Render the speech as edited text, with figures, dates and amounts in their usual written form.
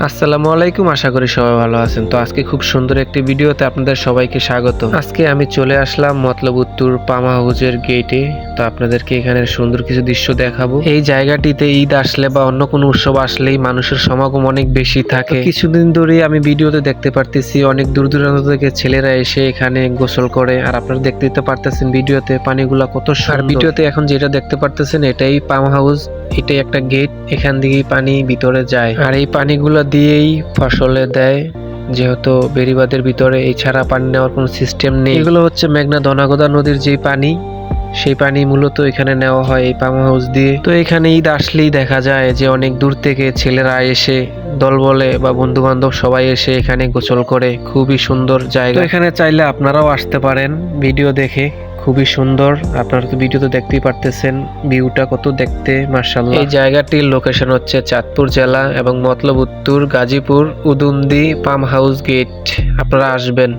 আসসালামু আলাইকুম, আশা করি সবাই ভালো আছেন। তো আজকে খুব সুন্দর একটি ভিডিওতে আপনাদের সবাইকে স্বাগত। আজকে আমি চলে আসলাম মতলব উত্তর পাম হাউজের গেটে। তো আপনাদেরকে এখানে সুন্দর কিছু দৃশ্য দেখাবো। এই জায়গাটিতে ঈদ আসলে বা অন্য কোনো উৎসব আসলেই মানুষের সমাগম অনেক বেশি থাকে। কিছুদিন ধরে আমি ভিডিওতে দেখতে পারতেছি অনেক দূর দূরান্ত থেকে ছেলেরা এসে এখানে গোসল করে। আর আপনারা দেখতে পারতেছেন ভিডিওতে পানিগুলা কত সুন্দর। আর ভিডিওতে এখন যেটা দেখতে পারতেছেন এটাই পাম হাউস, এটাই একটা গেট, এখান দিকেই পানি ভিতরে যায়। আর এই পানিগুলো দিয়েই ফসলে দেয়, যেহেতু বেড়িবাঁধের ভিতরে এছাড়া পানি নেওয়ার কোনো সিস্টেম নেই। এগুলো হচ্ছে মেঘনা ধনাগোদা নদীর যে পানি, সেই পানি মূলত এখানে নেওয়া হয় এই পাম হাউস দিয়ে। তো এখানে ঈদ আসলেই দেখা যায় যে অনেক দূর থেকে ছেলেরা এসে দল বলে বা বন্ধু বান্ধব সবাই এসে এখানে গোসল করে। খুবই সুন্দর জায়গা। তো এখানে চাইলে আপনারাও আসতে পারেন ভিডিও দেখে, খুবই সুন্দর। আপনারা তো ভিডিওতে দেখতেই পারতেছেন ভিউটা কত দেখতে মাশাআল্লাহ। এই জায়গাটির লোকেশন হচ্ছে চাঁদপুর জেলা এবং মতলব উত্তর গাজীপুর উদুমদি পাম হাউস গেট। আপনারা আসবেন।